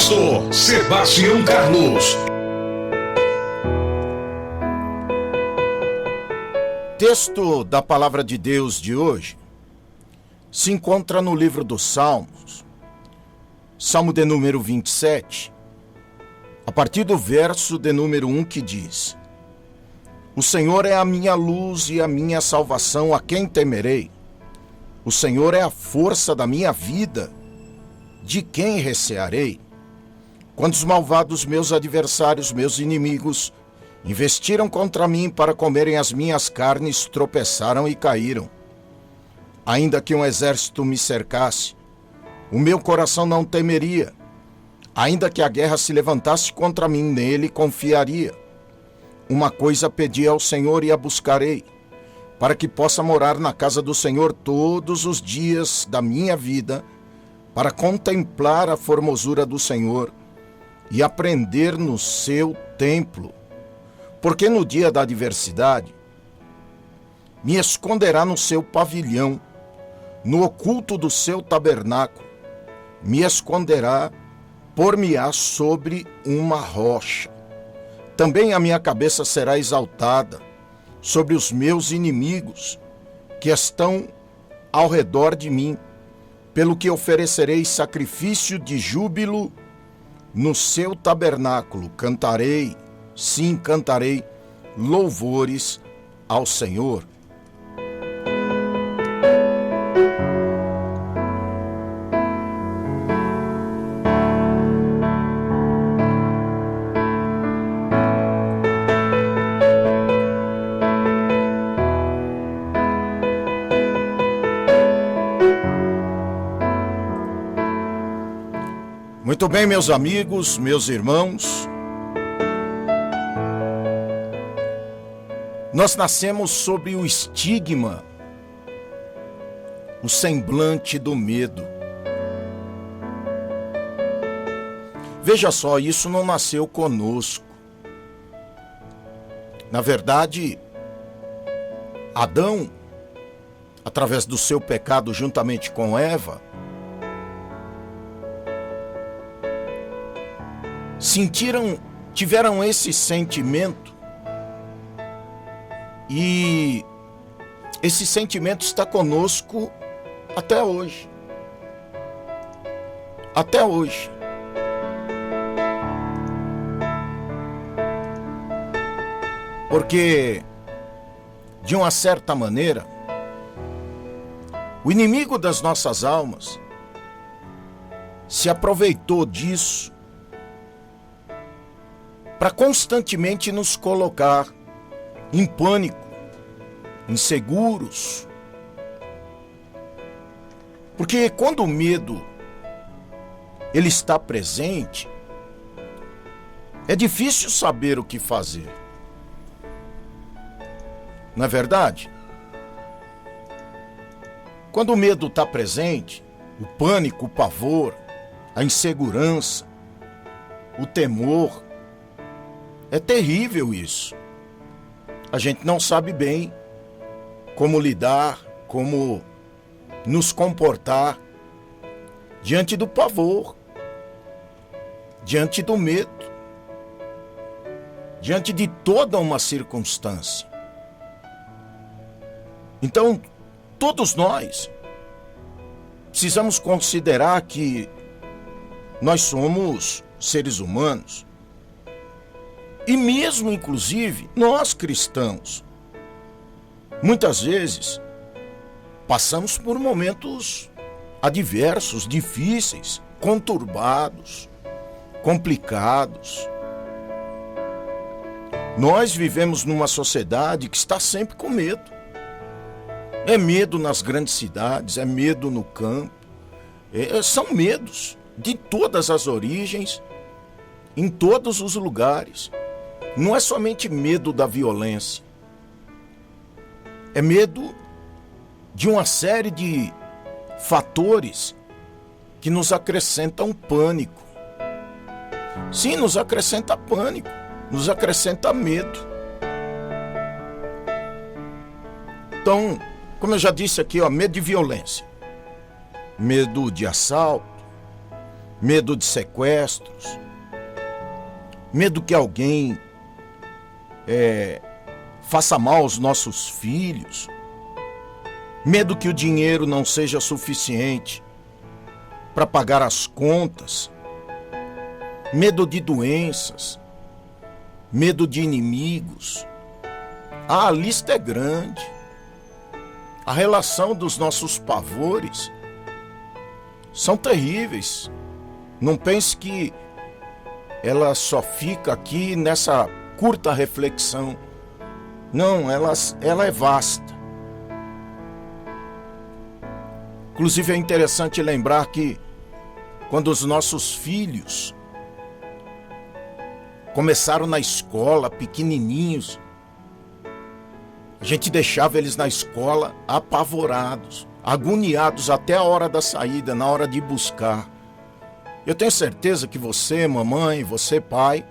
pastor Sebastião Carlos. Texto da palavra de Deus de hoje se encontra no livro dos Salmos, Salmo de número 27, a partir do verso de número 1, que diz: O Senhor é a minha luz e a minha salvação, a quem temerei? O Senhor é a força da minha vida, de quem recearei? Quando os malvados, meus adversários, meus inimigos, investiram contra mim para comerem as minhas carnes, tropeçaram e caíram. Ainda que um exército me cercasse, o meu coração não temeria. Ainda que a guerra se levantasse contra mim, nele confiaria. Uma coisa pedi ao Senhor e a buscarei, para que possa morar na casa do Senhor todos os dias da minha vida, para contemplar a formosura do Senhor e aprender no seu templo. Porque no dia da adversidade me esconderá no seu pavilhão, no oculto do seu tabernáculo, me esconderá, por-me-á sobre uma rocha. Também a minha cabeça será exaltada sobre os meus inimigos, que estão ao redor de mim, pelo que oferecerei sacrifício de júbilo no seu tabernáculo. Cantarei, sim, cantarei louvores ao Senhor. Muito bem, meus amigos, meus irmãos, nós nascemos sob o estigma, o semblante do medo. Veja só, isso não nasceu conosco. Na verdade, Adão, através do seu pecado juntamente com Eva, tiveram esse sentimento, e esse sentimento está conosco até hoje. Até hoje. Porque, de uma certa maneira, o inimigo das nossas almas se aproveitou disso para constantemente nos colocar em pânico, inseguros. Porque quando o medo ele está presente, é difícil saber o que fazer. Não é verdade? Quando o medo está presente, o pânico, o pavor, a insegurança, o temor, é terrível isso. A gente não sabe bem como lidar, como nos comportar diante do pavor, diante do medo, diante de toda uma circunstância. Então, todos nós precisamos considerar que nós somos seres humanos. E mesmo, inclusive, nós cristãos, muitas vezes, passamos por momentos adversos, difíceis, conturbados, complicados. Nós vivemos numa sociedade que está sempre com medo. É medo nas grandes cidades, é medo no campo. São medos de todas as origens, em todos os lugares. Não é somente medo da violência. É medo de uma série de fatores que nos acrescentam pânico. Sim, nos acrescenta pânico, nos acrescenta medo. Então, como eu já disse aqui, medo de violência, medo de assalto, medo de sequestros, medo que alguém faça mal aos nossos filhos, medo que o dinheiro não seja suficiente para pagar as contas, medo de doenças, medo de inimigos. A lista é grande. A relação dos nossos pavores são terríveis. Não pense que ela só fica aqui nessa curta reflexão. Não, ela é vasta. Inclusive é interessante lembrar que quando os nossos filhos começaram na escola, pequenininhos, a gente deixava eles na escola apavorados, agoniados até a hora da saída, na hora de buscar. Eu tenho certeza que você, mamãe, você, pai,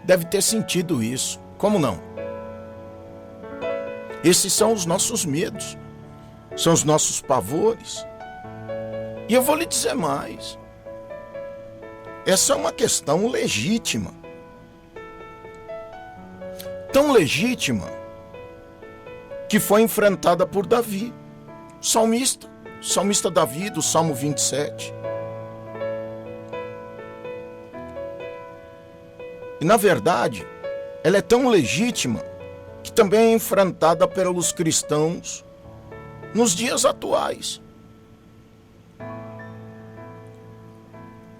deve ter sentido isso. Como não? Esses são os nossos medos, são os nossos pavores. E eu vou lhe dizer mais. Essa é uma questão legítima. Tão legítima que foi enfrentada por Davi, salmista Davi, do Salmo 27. E na verdade, ela é tão legítima que também é enfrentada pelos cristãos nos dias atuais.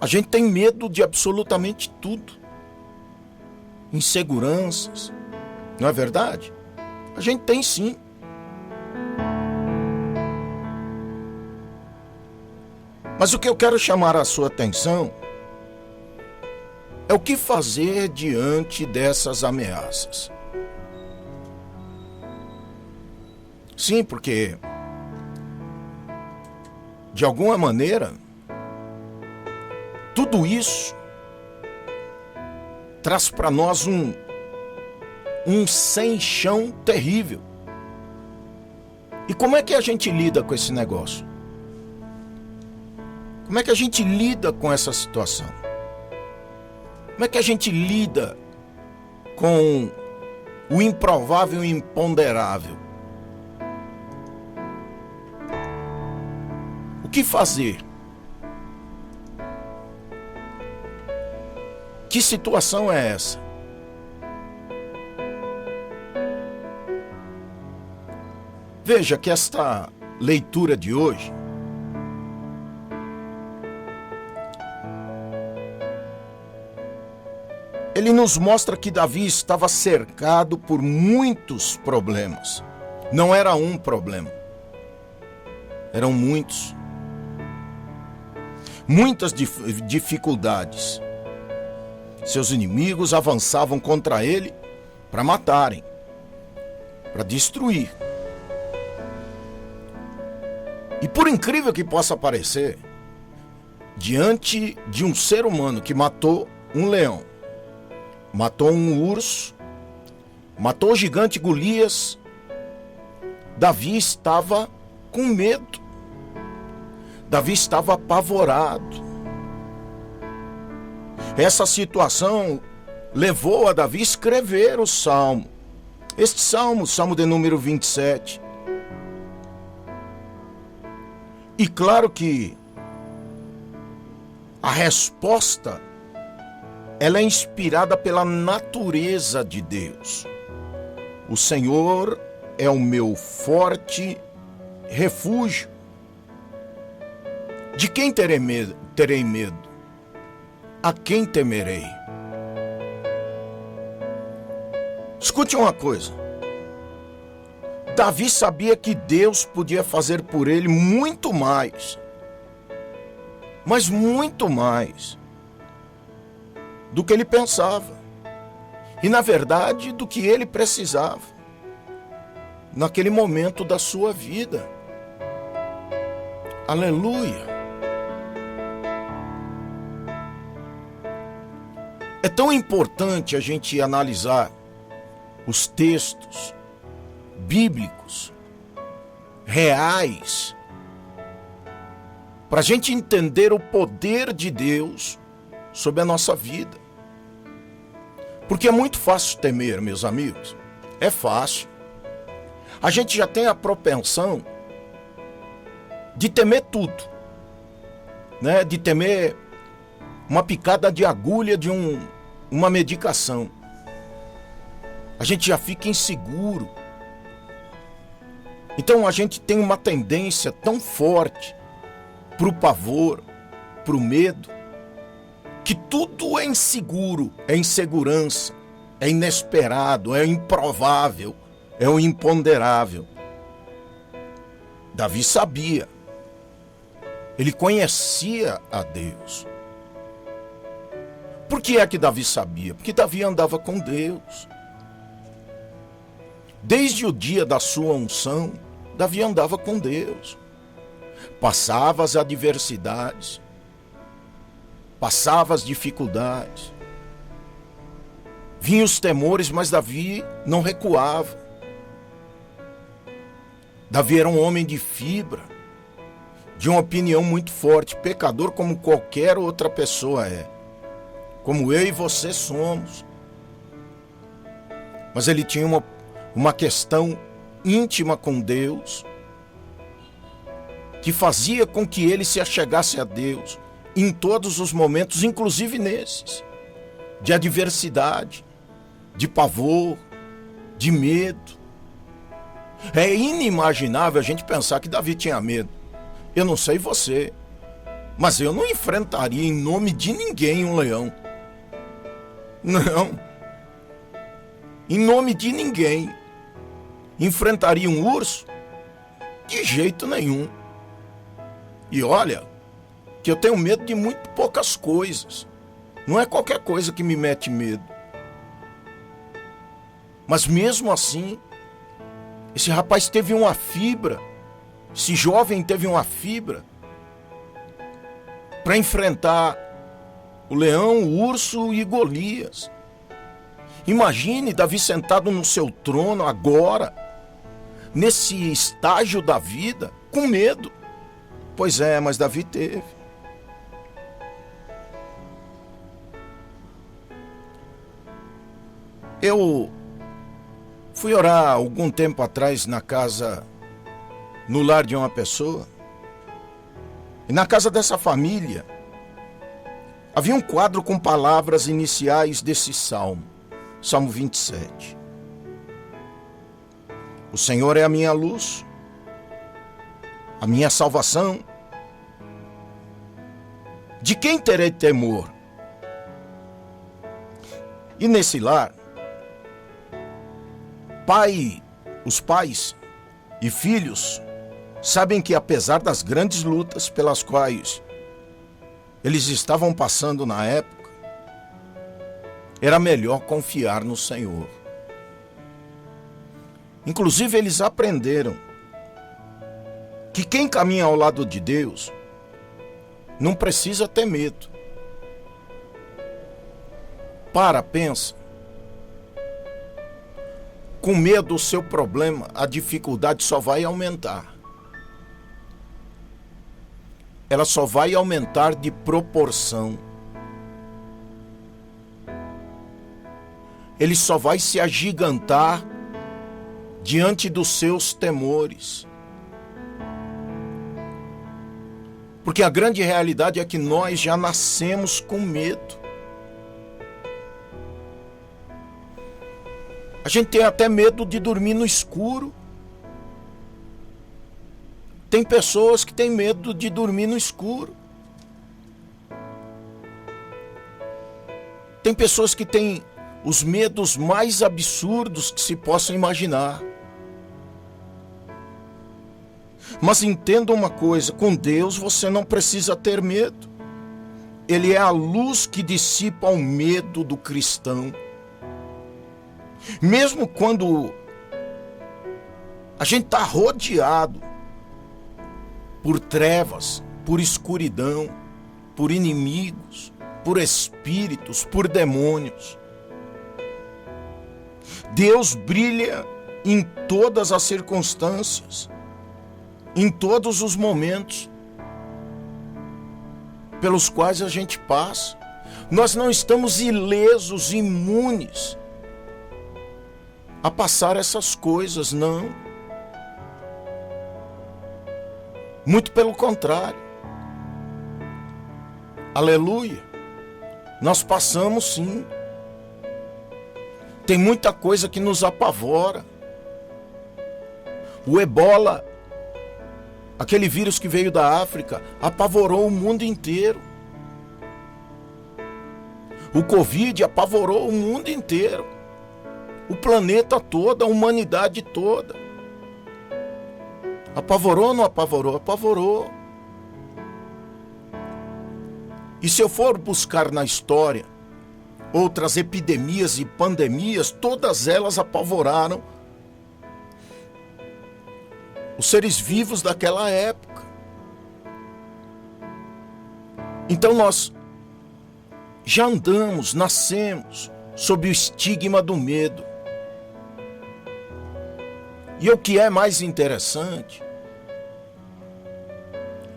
A gente tem medo de absolutamente tudo. Inseguranças, não é verdade? A gente tem sim. Mas o que eu quero chamar a sua atenção é o que fazer diante dessas ameaças. Sim, porque de alguma maneira tudo isso traz para nós um sem chão terrível. E como é que a gente lida com esse negócio? Como é que a gente lida com essa situação? Como é que a gente lida com o improvável e imponderável? O que fazer? Que situação é essa? Veja que esta leitura de hoje ele nos mostra que Davi estava cercado por muitos problemas. Não era um problema. Eram muitos. Muitas dificuldades. Seus inimigos avançavam contra ele para matarem, para destruir. E por incrível que possa parecer, diante de um ser humano que matou um leão, matou um urso, matou o gigante Golias, Davi estava com medo. Davi estava apavorado. Essa situação levou a Davi a escrever o salmo. Este salmo, salmo de número 27. E claro que a resposta ela é inspirada pela natureza de Deus. O Senhor é o meu forte refúgio. De quem terei medo? A quem temerei? Escute uma coisa. Davi sabia que Deus podia fazer por ele muito mais. Mas muito mais do que ele pensava. E na verdade do que ele precisava. Naquele momento da sua vida. Aleluia. É tão importante a gente analisar os textos bíblicos, reais, para a gente entender o poder de Deus sobre a nossa vida. Porque é muito fácil temer, meus amigos. É fácil. A gente já tem a propensão de temer tudo, né? De temer uma picada de agulha de uma medicação. A gente já fica inseguro. Então a gente tem uma tendência tão forte para o pavor, para o medo, que tudo é inseguro, é insegurança, é inesperado, é improvável, é o imponderável. Davi sabia. Ele conhecia a Deus. Por que é que Davi sabia? Porque Davi andava com Deus. Desde o dia da sua unção, Davi andava com Deus. Passava as adversidades, passava as dificuldades, vinham os temores, mas Davi não recuava. Davi era um homem de fibra, de uma opinião muito forte, pecador como qualquer outra pessoa é, como eu e você somos. Mas ele tinha uma questão íntima com Deus, que fazia com que ele se achegasse a Deus em todos os momentos, inclusive nesses, de adversidade, de pavor, de medo. É inimaginável a gente pensar que Davi tinha medo. Eu não sei você, mas eu não enfrentaria em nome de ninguém um leão. Não. Em nome de ninguém. Enfrentaria um urso? De jeito nenhum. E olha, que eu tenho medo de muito poucas coisas. Não é qualquer coisa que me mete medo. Mas mesmo assim, esse rapaz teve uma fibra, esse jovem teve uma fibra para enfrentar o leão, o urso e Golias. Imagine Davi sentado no seu trono agora, nesse estágio da vida, com medo. Pois é, mas Davi teve. Eu fui orar algum tempo atrás no lar de uma pessoa. E na casa dessa família, havia um quadro com palavras iniciais desse salmo, Salmo 27. O Senhor é a minha luz, a minha salvação. De quem terei temor? E nesse lar, os pais e filhos sabem que apesar das grandes lutas pelas quais eles estavam passando na época, era melhor confiar no Senhor. Inclusive eles aprenderam que quem caminha ao lado de Deus não precisa ter medo. Pensa. Com medo, o seu problema, a dificuldade só vai aumentar. Ela só vai aumentar de proporção. Ele só vai se agigantar diante dos seus temores. Porque a grande realidade é que nós já nascemos com medo. A gente tem até medo de dormir no escuro. Tem pessoas que têm medo de dormir no escuro. Tem pessoas que têm os medos mais absurdos que se possam imaginar. Mas entenda uma coisa, com Deus você não precisa ter medo. Ele é a luz que dissipa o medo do cristão. Mesmo quando a gente está rodeado por trevas, por escuridão, por inimigos, por espíritos, por demônios, Deus brilha em todas as circunstâncias, em todos os momentos. pelos quais a gente passa. Nós não estamos ilesos, imunes a passar essas coisas, não. Muito pelo contrário. Aleluia. Nós passamos sim. Tem muita coisa que nos apavora. O ebola, aquele vírus que veio da África, apavorou o mundo inteiro. O Covid apavorou o mundo inteiro. O planeta todo, a humanidade toda. Apavorou ou não apavorou? Apavorou. E se eu for buscar na história outras epidemias e pandemias, todas elas apavoraram os seres vivos daquela época. Então nós já andamos, nascemos sob o estigma do medo. E o que é mais interessante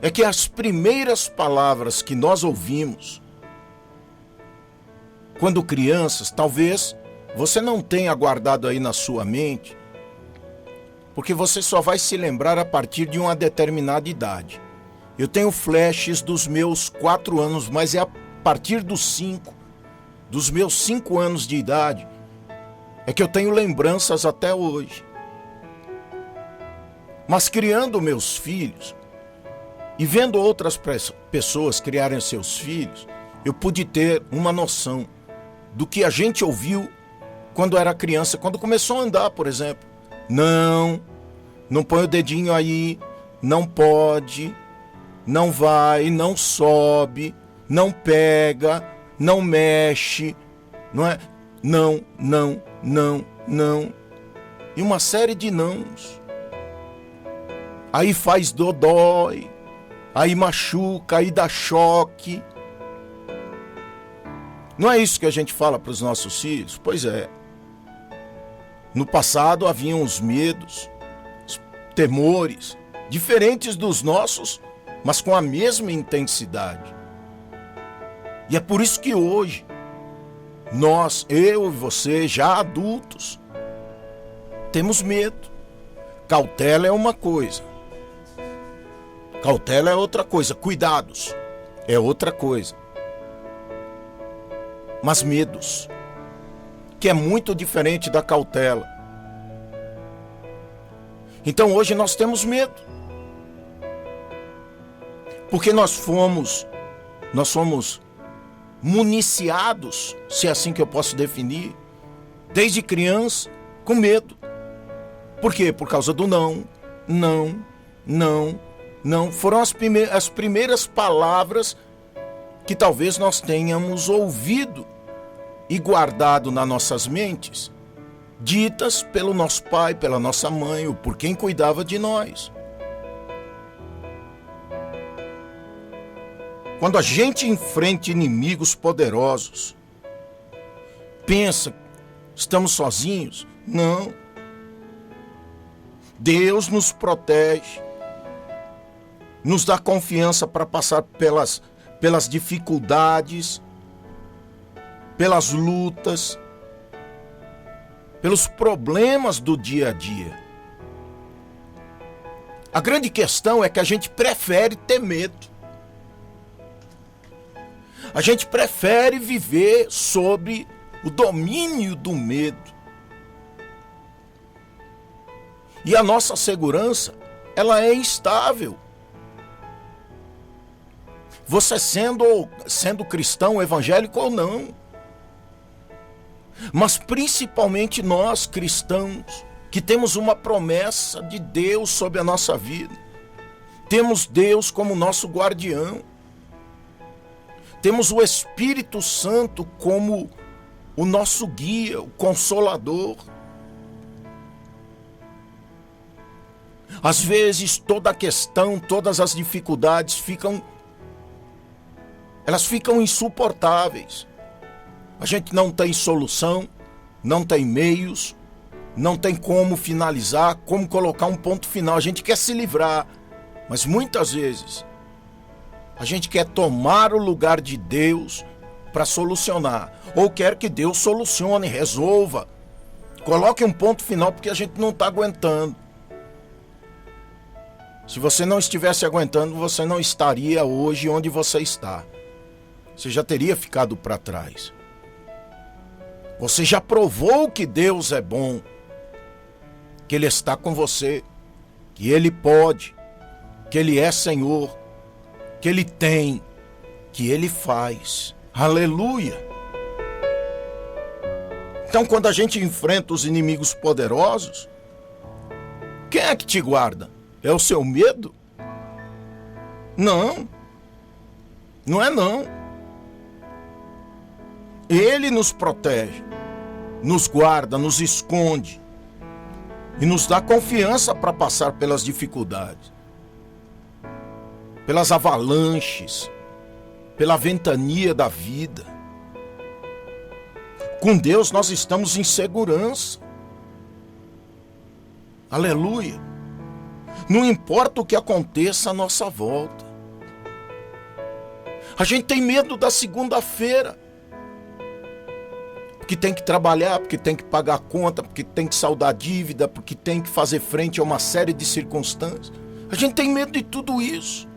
é que as primeiras palavras que nós ouvimos quando crianças, talvez você não tenha guardado aí na sua mente, porque você só vai se lembrar a partir de uma determinada idade. Eu tenho flashes dos meus 4 anos, mas é a partir dos meus 5 anos de idade, é que eu tenho lembranças até hoje. Mas criando meus filhos e vendo outras pessoas criarem seus filhos, eu pude ter uma noção do que a gente ouviu quando era criança, quando começou a andar, por exemplo. Não põe o dedinho aí, não pode, não vai, não sobe, não pega, não mexe, não é? Não. E uma série de nãos. Aí faz dodói, aí machuca, aí dá choque. Não é isso que a gente fala para os nossos filhos? Pois é. No passado haviam os medos, os temores, diferentes dos nossos, mas com a mesma intensidade. E é por isso que hoje, nós, eu e você, já adultos, temos medo. Cautela é uma coisa. Cautela é outra coisa. Cuidados é outra coisa. Mas medos, que é muito diferente da cautela. Então hoje nós temos medo. Porque nós fomos municiados, se é assim que eu posso definir, desde criança, com medo. Por quê? Por causa do não. Foram as primeiras palavras que talvez nós tenhamos ouvido e guardado nas nossas mentes, ditas pelo nosso pai, pela nossa mãe, ou por quem cuidava de nós. Quando a gente enfrenta inimigos poderosos, pensa, estamos sozinhos? Não. Deus nos protege, nos dá confiança para passar pelas dificuldades, pelas lutas, pelos problemas do dia a dia. A grande questão é que a gente prefere ter medo. A gente prefere viver sob o domínio do medo. E a nossa segurança, ela é instável. Você sendo cristão, evangélico ou não. Mas principalmente nós, cristãos, que temos uma promessa de Deus sobre a nossa vida. Temos Deus como nosso guardião. Temos o Espírito Santo como o nosso guia, o consolador. Às vezes toda a questão, todas as dificuldades ficam insuportáveis. A gente não tem solução, não tem meios, não tem como finalizar, como colocar um ponto final. A gente quer se livrar, mas muitas vezes A gente quer tomar o lugar de Deus para solucionar. Ou quer que Deus solucione, resolva. Coloque um ponto final porque a gente não está aguentando. Se você não estivesse aguentando, você não estaria hoje onde você está. Você já teria ficado para trás. Você já provou que Deus é bom, que Ele está com você, que Ele pode, que Ele é Senhor, que Ele tem, que Ele faz. Aleluia! Então, quando a gente enfrenta os inimigos poderosos, quem é que te guarda? É o seu medo? Não. Não é não. Ele nos protege, nos guarda, nos esconde e nos dá confiança para passar pelas dificuldades, pelas avalanches, pela ventania da vida. Com Deus nós estamos em segurança. Aleluia. Não importa o que aconteça à nossa volta. A gente tem medo da segunda-feira. Porque tem que trabalhar, porque tem que pagar a conta, porque tem que saldar a dívida, porque tem que fazer frente a uma série de circunstâncias. A gente tem medo de tudo isso.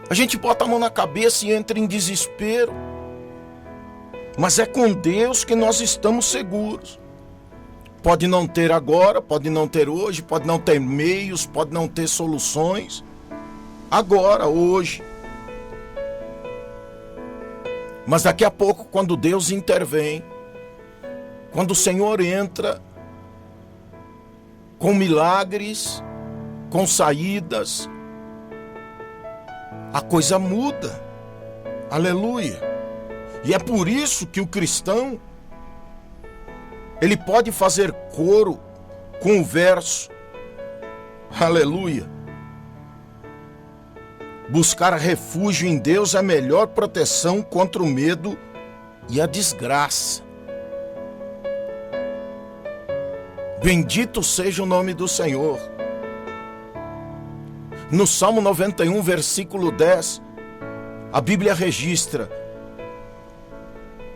A gente bota a mão na cabeça e entra em desespero. Mas é com Deus que nós estamos seguros. Pode não ter agora, pode não ter hoje, pode não ter meios, pode não ter soluções. Agora, hoje. Mas daqui a pouco, quando Deus intervém, quando o Senhor entra com milagres, com saídas, a coisa muda. Aleluia. E é por isso que o cristão, ele pode fazer coro com o verso. Aleluia. Buscar refúgio em Deus é a melhor proteção contra o medo e a desgraça. Bendito seja o nome do Senhor. No Salmo 91, versículo 10, a Bíblia registra: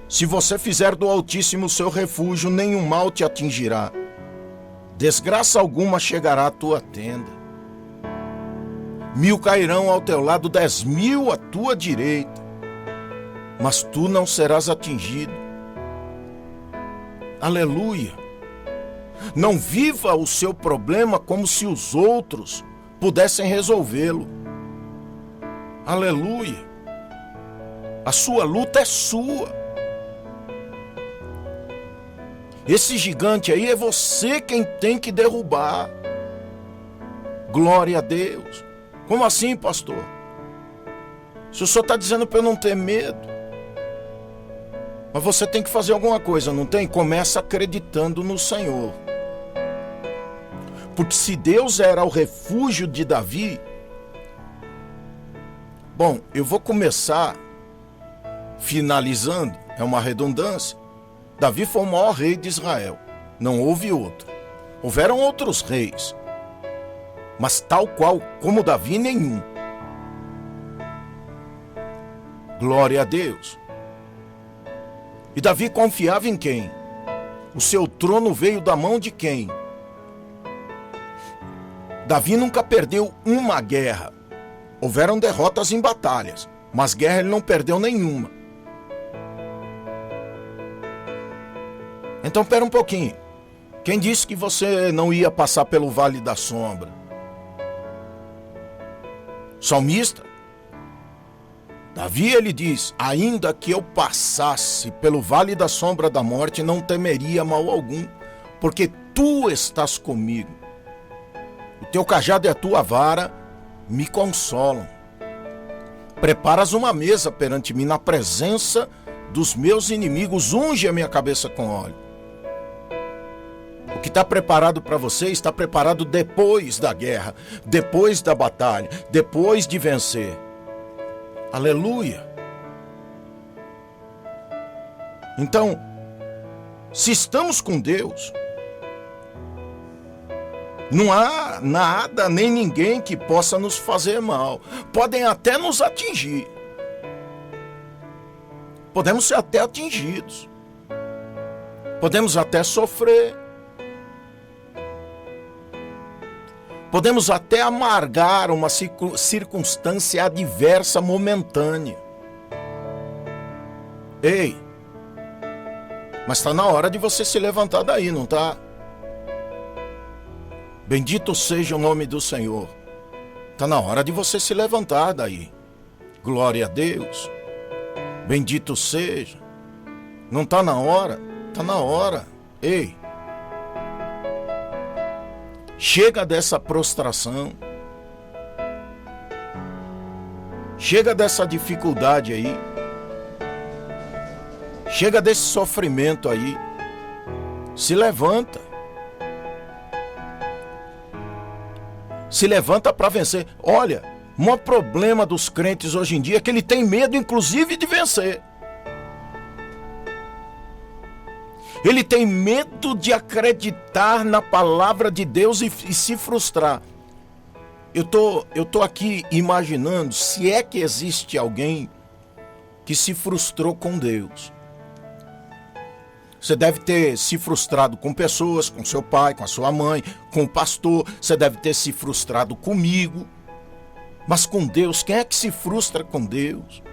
se você fizer do Altíssimo seu refúgio, nenhum mal te atingirá. Desgraça alguma chegará à tua tenda. 1000 cairão ao teu lado, 10.000 à tua direita, mas tu não serás atingido. Aleluia! Não viva o seu problema como se os outros pudessem resolvê-lo. Aleluia! A sua luta é sua. Esse gigante aí é você quem tem que derrubar. Glória a Deus. Como assim, pastor? Se o senhor está dizendo para eu não ter medo. Mas você tem que fazer alguma coisa, não tem? Começa acreditando no Senhor. Porque se Deus era o refúgio de Davi... Bom, eu vou começar finalizando, é uma redundância. Davi foi o maior rei de Israel. Não houve outro. Houveram outros reis, mas tal qual como Davi, nenhum. Glória a Deus. E Davi confiava em quem? O seu trono veio da mão de quem? Davi nunca perdeu uma guerra. Houveram derrotas em batalhas, mas guerra ele não perdeu nenhuma. Então, pera um pouquinho. Quem disse que você não ia passar pelo vale da sombra? Salmista, Davi, ele diz: ainda que eu passasse pelo vale da sombra da morte, não temeria mal algum, porque tu estás comigo. O teu cajado e a tua vara me consolam. Preparas uma mesa perante mim na presença dos meus inimigos, unge a minha cabeça com óleo. O que está preparado para você está preparado depois da guerra, depois da batalha, depois de vencer. Aleluia! Então, se estamos com Deus, Não há nada nem ninguém que possa nos fazer mal. Podem até nos atingir. Podemos ser até atingidos. Podemos até sofrer. Podemos até amargar uma circunstância adversa momentânea. Ei, mas está na hora de você se levantar daí, não está? Bendito seja o nome do Senhor. Está na hora de você se levantar daí. Glória a Deus. Bendito seja. Não está na hora? Está na hora. Ei. Chega dessa prostração. Chega dessa dificuldade aí. Chega desse sofrimento aí. Se levanta. Se levanta para vencer. Olha, o maior problema dos crentes hoje em dia é que ele tem medo, inclusive, de vencer. Ele tem medo de acreditar na palavra de Deus e se frustrar. Eu tô aqui imaginando se é que existe alguém que se frustrou com Deus. Você deve ter se frustrado com pessoas, com seu pai, com a sua mãe, com o pastor. Você deve ter se frustrado comigo. Mas com Deus, quem é que se frustra com Deus?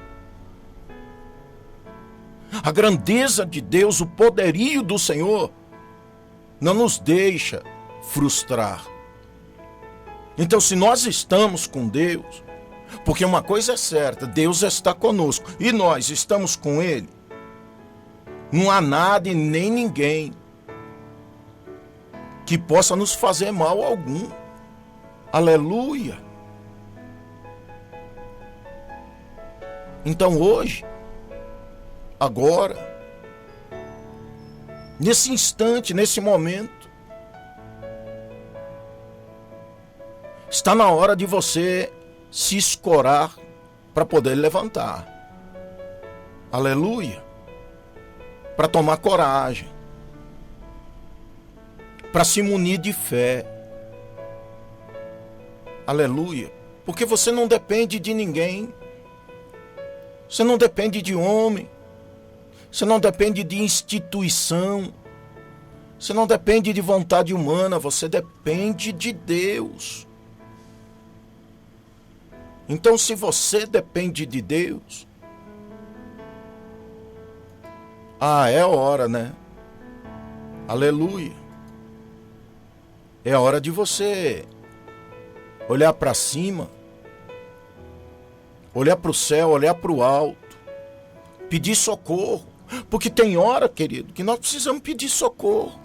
A grandeza de Deus, o poderio do Senhor, não nos deixa frustrar. Então, se nós estamos com Deus, porque uma coisa é certa, Deus está conosco e nós estamos com Ele, não há nada e nem ninguém que possa nos fazer mal algum. Aleluia! Então hoje, agora, nesse instante, nesse momento, está na hora de você se escorar para poder levantar. Aleluia! Para tomar coragem, para se munir de fé. Aleluia! Porque você não depende de ninguém. Você não depende de homem. Você não depende de instituição. Você não depende de vontade humana. Você depende de Deus. Então, se você depende de Deus, é hora, né? Aleluia. É hora de você olhar para cima, olhar para o céu, olhar para o alto, pedir socorro. Porque tem hora, querido, que nós precisamos pedir socorro.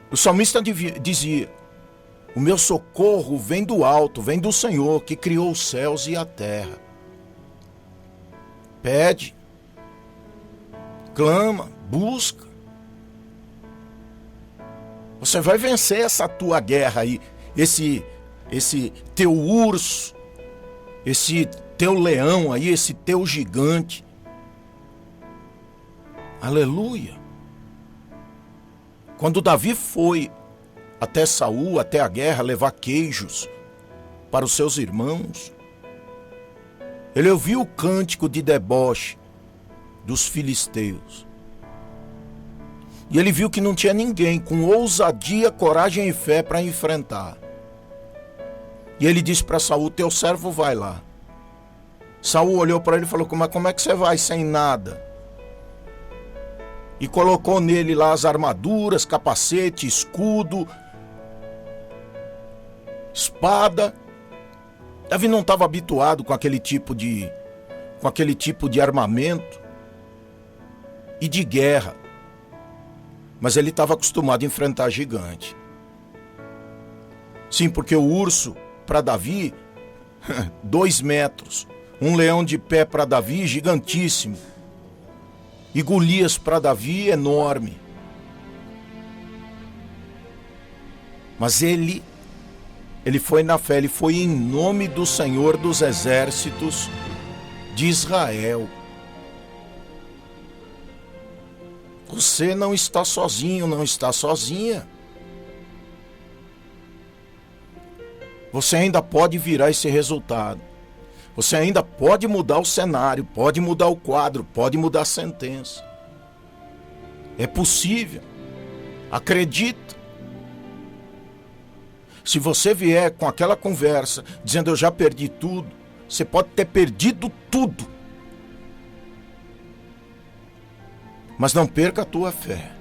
O salmista dizia: o meu socorro vem do alto, vem do Senhor que criou os céus e a terra. Pede, clama, busca. Você vai vencer essa tua guerra aí, esse teu urso, esse teu leão aí, esse teu gigante. Aleluia. Quando Davi foi até Saul, até a guerra, levar queijos para os seus irmãos, ele ouviu o cântico de deboche dos filisteus. E ele viu que não tinha ninguém com ousadia, coragem e fé para enfrentar. E ele disse para Saul: teu servo vai lá. Saul olhou para ele e falou: como é que você vai sem nada? E colocou nele lá as armaduras, capacete, escudo, espada. Davi não estava habituado com aquele tipo de armamento e de guerra. Mas ele estava acostumado a enfrentar gigante. Sim, porque o urso para Davi, 2 metros. Um leão de pé para Davi, gigantíssimo. E Golias para Davi, enorme. Mas ele foi na fé, ele foi em nome do Senhor dos Exércitos de Israel. Você não está sozinho, não está sozinha. Você ainda pode virar esse resultado. Você ainda pode mudar o cenário, pode mudar o quadro, pode mudar a sentença. É possível. Acredita. Se você vier com aquela conversa dizendo eu já perdi tudo, você pode ter perdido tudo. Mas não perca a tua fé.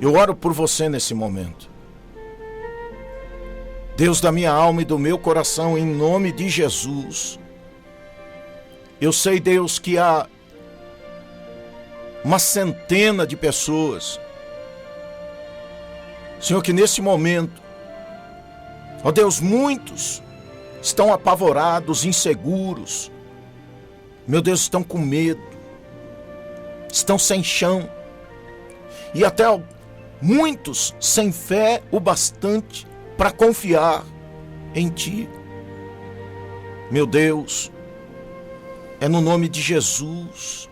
Eu oro por você nesse momento. Deus da minha alma e do meu coração, em nome de Jesus. Eu sei, Deus, que há uma centena de pessoas, Senhor, que nesse momento, ó Deus, muitos estão apavorados, inseguros, meu Deus, estão com medo, estão sem chão, e até muitos sem fé o bastante para confiar em Ti. Meu Deus, é no nome de Jesus.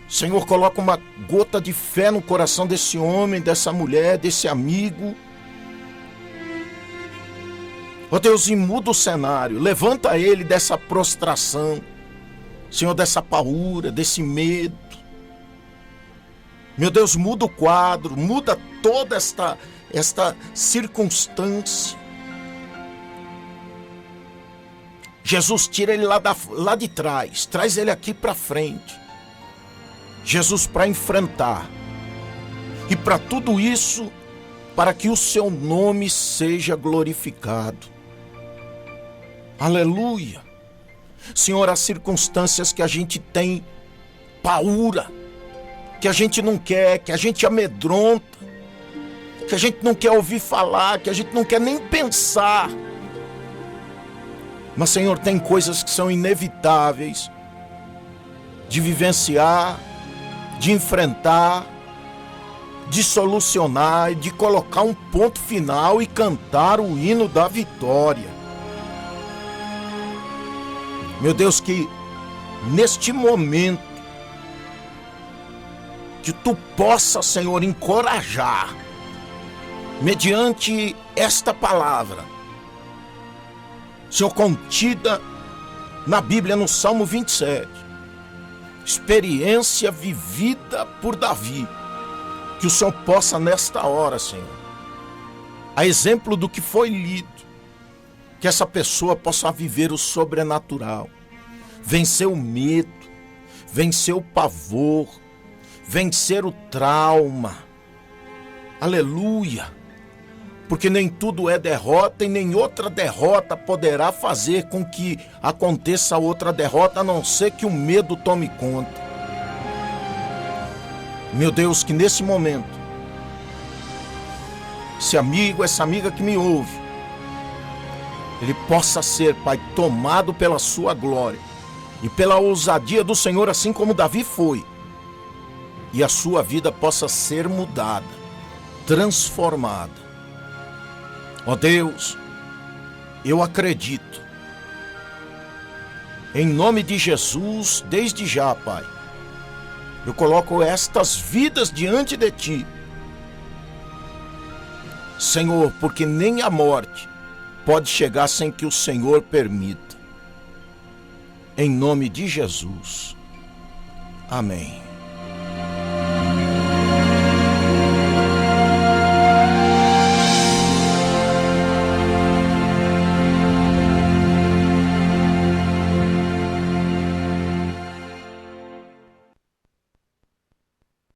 Senhor, coloca uma gota de fé no coração desse homem, dessa mulher, desse amigo. Ó Deus, e muda o cenário, levanta ele dessa prostração, Senhor, dessa paura, desse medo. Meu Deus, muda o quadro, muda toda esta circunstância. Jesus, tira ele lá de trás, traz ele aqui para frente. Jesus, para enfrentar. E para tudo isso, para que o seu nome seja glorificado. Aleluia. Senhor, há circunstâncias que a gente tem paura, que a gente não quer, que a gente amedronta, que a gente não quer ouvir falar, que a gente não quer nem pensar. Mas, Senhor, tem coisas que são inevitáveis de vivenciar, de enfrentar, de solucionar e de colocar um ponto final e cantar o hino da vitória. Meu Deus, que neste momento, que Tu possa, Senhor, encorajar, mediante esta palavra, Senhor, contida na Bíblia, no Salmo 27, experiência vivida por Davi, que o Senhor possa nesta hora, Senhor, a exemplo do que foi lido, que essa pessoa possa viver o sobrenatural, vencer o medo, vencer o pavor, vencer o trauma. Aleluia. Porque nem tudo é derrota e nem outra derrota poderá fazer com que aconteça outra derrota, a não ser que o medo tome conta. Meu Deus, que nesse momento, esse amigo, essa amiga que me ouve, ele possa ser, Pai, tomado pela sua glória e pela ousadia do Senhor, assim como Davi foi, e a sua vida possa ser mudada, transformada. Ó Deus, eu acredito, em nome de Jesus, desde já, Pai, eu coloco estas vidas diante de Ti, Senhor, porque nem a morte pode chegar sem que o Senhor permita. Em nome de Jesus. Amém.